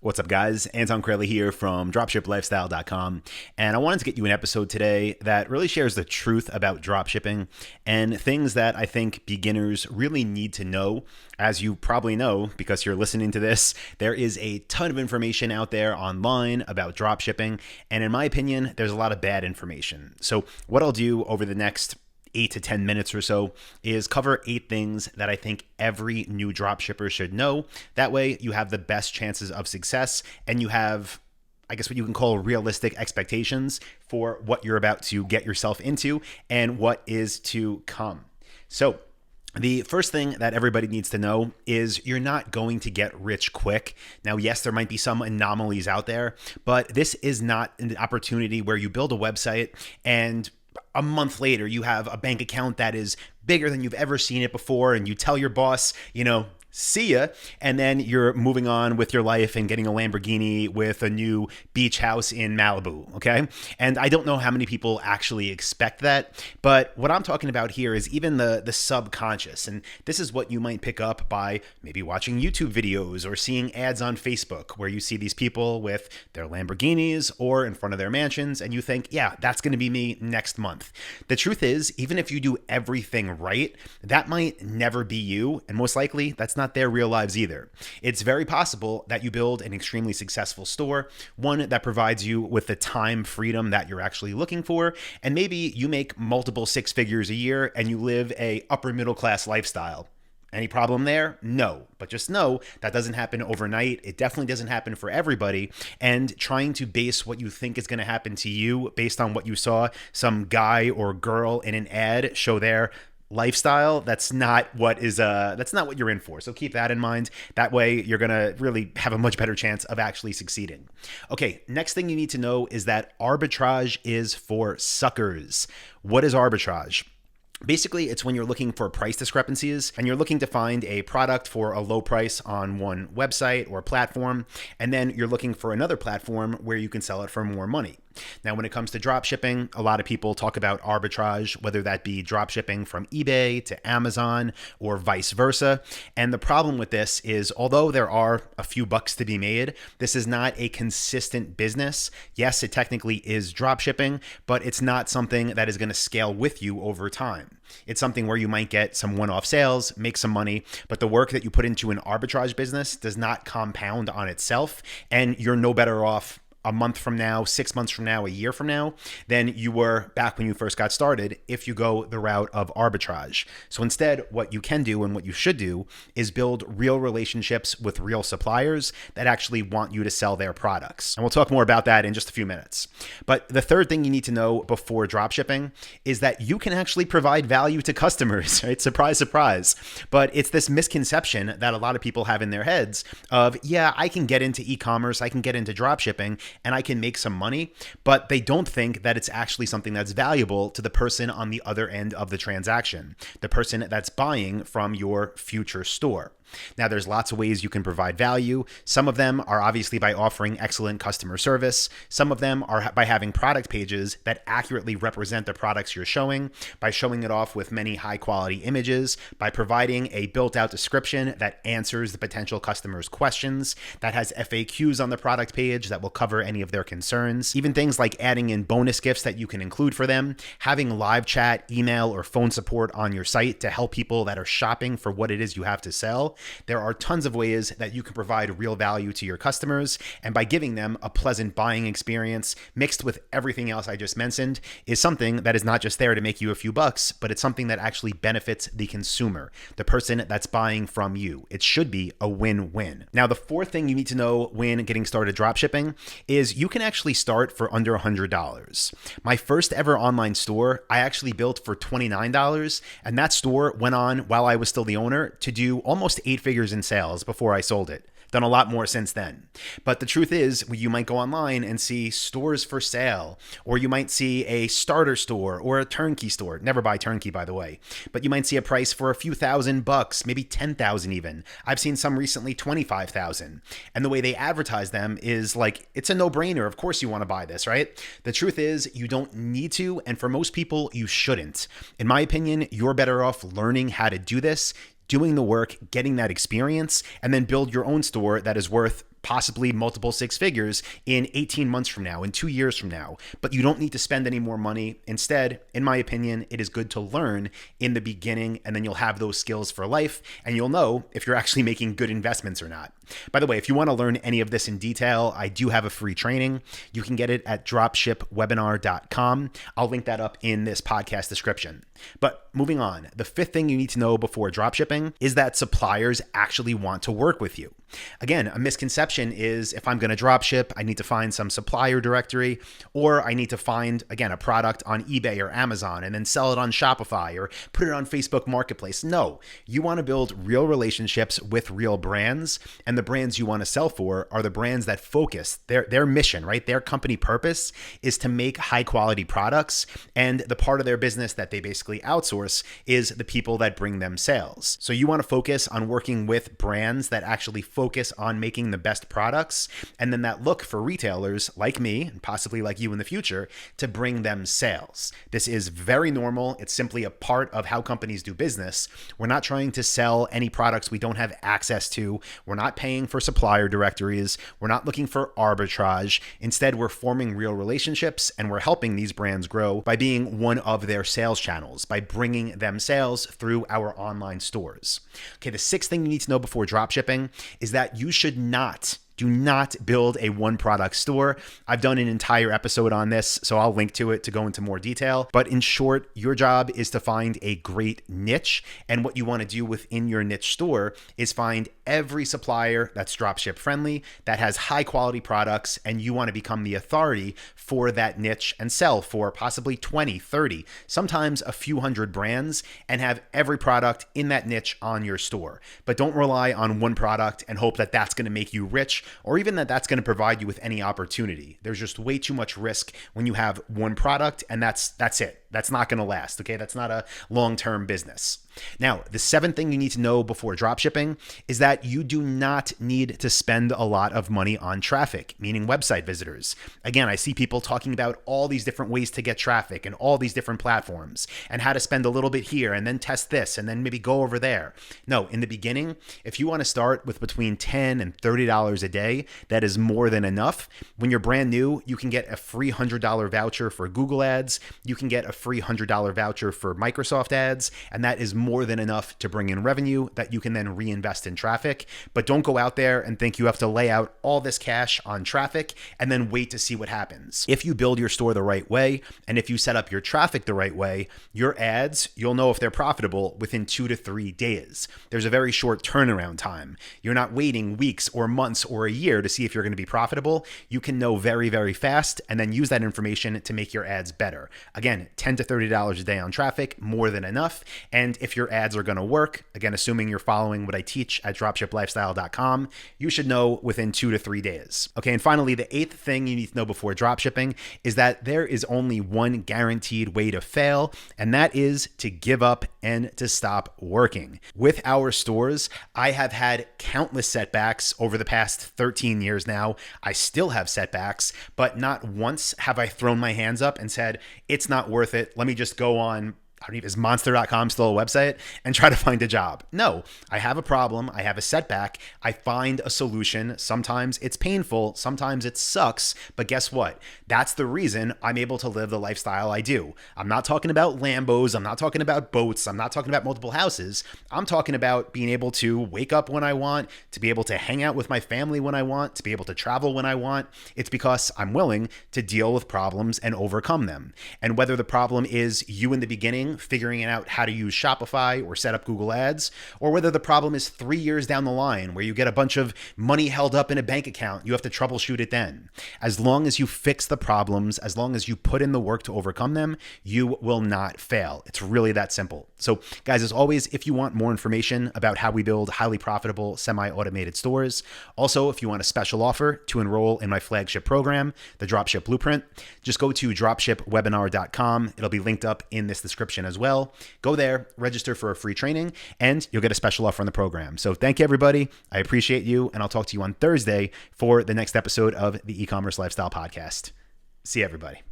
What's up, guys? Anton Kraly here from dropshiplifestyle.com. And I wanted to get you an episode today that really shares the truth about dropshipping and things that I think beginners really need to know. As you probably know, because you're listening to this, there is a ton of information out there online about dropshipping. And in my opinion, there's a lot of bad information. So what I'll do over the next 8 to 10 minutes or so is cover 8 things that I think every new dropshipper should know. That way you have the best chances of success and you have, I guess, what you can call realistic expectations for what you're about to get yourself into and what is to come. So the first thing that everybody needs to know is you're not going to get rich quick. Now, yes, there might be some anomalies out there, but this is not an opportunity where you build a website and a month later, you have a bank account that is bigger than you've ever seen it before, and you tell your boss, see ya, and then you're moving on with your life and getting a Lamborghini with a new beach house in Malibu, okay? And I don't know how many people actually expect that, but what I'm talking about here is even the subconscious, and this is what you might pick up by maybe watching YouTube videos or seeing ads on Facebook where you see these people with their Lamborghinis or in front of their mansions, and you think, yeah, that's gonna be me next month. The truth is, even if you do everything right, that might never be you, and most likely that's not their real lives either. It's very possible that you build an extremely successful store, one that provides you with the time freedom that you're actually looking for, and maybe you make multiple 6 figures a year and you live a upper middle class lifestyle. Any problem there? No. But just know that doesn't happen overnight. It definitely doesn't happen for everybody. And trying to base what you think is going to happen to you based on what you saw some guy or girl in an ad show their lifestyle, that's not what you're in for. So keep that in mind. That way you're going to really have a much better chance of actually succeeding. Okay, next thing you need to know is that arbitrage is for suckers. What is arbitrage? Basically, it's when you're looking for price discrepancies and you're looking to find a product for a low price on one website or platform, and then you're looking for another platform where you can sell it for more money. Now, when it comes to drop shipping, a lot of people talk about arbitrage, whether that be drop shipping from eBay to Amazon or vice versa. And the problem with this is, although there are a few bucks to be made, this is not a consistent business. Yes, it technically is drop shipping, but it's not something that is going to scale with you over time. It's something where you might get some one-off sales, make some money, but the work that you put into an arbitrage business does not compound on itself, and you're no better off a month from now, 6 months from now, a year from now, than you were back when you first got started if you go the route of arbitrage. So instead, what you can do and what you should do is build real relationships with real suppliers that actually want you to sell their products. And we'll talk more about that in just a few minutes. But the third thing you need to know before dropshipping is that you can actually provide value to customers, right? Surprise, surprise. But it's this misconception that a lot of people have in their heads of, yeah, I can get into e-commerce, I can get into dropshipping, and I can make some money, but they don't think that it's actually something that's valuable to the person on the other end of the transaction, the person that's buying from your future store. Now, there's lots of ways you can provide value. Some of them are obviously by offering excellent customer service. Some of them are by having product pages that accurately represent the products you're showing, by showing it off with many high quality images, by providing a built out description that answers the potential customer's questions, that has FAQs on the product page that will cover any of their concerns, even things like adding in bonus gifts that you can include for them, having live chat, email, or phone support on your site to help people that are shopping for what it is you have to sell. There are tons of ways that you can provide real value to your customers, and by giving them a pleasant buying experience mixed with everything else I just mentioned is something that is not just there to make you a few bucks, but it's something that actually benefits the consumer, the person that's buying from you. It should be a win-win. Now, the fourth thing you need to know when getting started dropshipping is you can actually start for under $100. My first ever online store, I actually built for $29, and that store went on while I was still the owner to do almost 8 figures in sales before I sold it. Done a lot more since then. But the truth is, you might go online and see stores for sale, or you might see a starter store or a turnkey store. Never buy turnkey, by the way. But you might see a price for a few $1,000, maybe 10,000 even. I've seen some recently 25,000. And the way they advertise them is like, it's a no-brainer. Of course you want to buy this, right? The truth is, you don't need to, and for most people, you shouldn't. In my opinion, you're better off learning how to do this, doing the work, getting that experience, and then build your own store that is worth possibly multiple six figures in 18 months from now, in 2 years from now, but you don't need to spend any more money. Instead, in my opinion, it is good to learn in the beginning, and then you'll have those skills for life, and you'll know if you're actually making good investments or not. By the way, if you want to learn any of this in detail, I do have a free training. You can get it at dropshipwebinar.com. I'll link that up in this podcast description. But moving on, the fifth thing you need to know before dropshipping is that suppliers actually want to work with you. Again, a misconception is if I'm going to dropship, I need to find some supplier directory, or I need to find, again, a product on eBay or Amazon and then sell it on Shopify or put it on Facebook Marketplace. No, you want to build real relationships with real brands, and the brands you want to sell for are the brands that focus their mission, right? Their company purpose is to make high quality products, and the part of their business that they basically outsource is the people that bring them sales. So you want to focus on working with brands that actually focus on making the best products, and then that look for retailers like me, and possibly like you in the future, to bring them sales. This is very normal. It's simply a part of how companies do business. We're not trying to sell any products we don't have access to. We're not paying for supplier directories. We're not looking for arbitrage. Instead, we're forming real relationships, and we're helping these brands grow by being one of their sales channels, by bringing them sales through our online stores. Okay, the sixth thing you need to know before dropshipping is that you should do not build a one product store. I've done an entire episode on this, so I'll link to it to go into more detail. But in short, your job is to find a great niche. And what you want to do within your niche store is find every supplier that's dropship friendly, that has high quality products, and you want to become the authority for that niche and sell for possibly 20, 30, sometimes a few hundred brands, and have every product in that niche on your store. But don't rely on one product and hope that that's going to make you rich, or even that that's going to provide you with any opportunity. There's just way too much risk when you have one product, and that's it. That's not going to last, okay? That's not a long-term business. Now, the seventh thing you need to know before dropshipping is that you do not need to spend a lot of money on traffic, meaning website visitors. Again, I see people talking about all these different ways to get traffic and all these different platforms and how to spend a little bit here and then test this and then maybe go over there. No, in the beginning, if you want to start with between $10 and $30 a day, that is more than enough. When you're brand new, you can get a free $100 voucher for Google Ads. You can get a free $100 voucher for Microsoft Ads, and that is more than enough to bring in revenue that you can then reinvest in traffic. But don't go out there and think you have to lay out all this cash on traffic and then wait to see what happens. If you build your store the right way, and if you set up your traffic the right way, your ads, you'll know if they're profitable within 2 to 3 days. There's a very short turnaround time. You're not waiting weeks or months or a year to see if you're going to be profitable. You can know very, very fast and then use that information to make your ads better. Again, $10 to $30 a day on traffic, more than enough. And if your ads are going to work, again, assuming you're following what I teach at dropshiplifestyle.com, you should know within 2 to 3 days. Okay, and finally, the eighth thing you need to know before dropshipping is that there is only one guaranteed way to fail, and that is to give up and to stop working. With our stores, I have had countless setbacks over the past 13 years now. I still have setbacks, but not once have I thrown my hands up and said, it's not worth it. Let me just go on, I don't even, is monster.com still a website, and try to find a job? No, I have a problem. I have a setback. I find a solution. Sometimes it's painful. Sometimes it sucks. But guess what? That's the reason I'm able to live the lifestyle I do. I'm not talking about Lambos. I'm not talking about boats. I'm not talking about multiple houses. I'm talking about being able to wake up when I want, to be able to hang out with my family when I want, to be able to travel when I want. It's because I'm willing to deal with problems and overcome them. And whether the problem is you in the beginning figuring out how to use Shopify or set up Google Ads, or whether the problem is 3 years down the line where you get a bunch of money held up in a bank account, you have to troubleshoot it then. As long as you fix the problems, as long as you put in the work to overcome them, you will not fail. It's really that simple. So guys, as always, if you want more information about how we build highly profitable semi-automated stores, also if you want a special offer to enroll in my flagship program, the Dropship Blueprint, just go to dropshipwebinar.com. It'll be linked up in this description as well. Go there, register for a free training, and you'll get a special offer on the program. So thank you, everybody. I appreciate you, and I'll talk to you on Thursday for the next episode of the E-commerce Lifestyle Podcast. See you, everybody.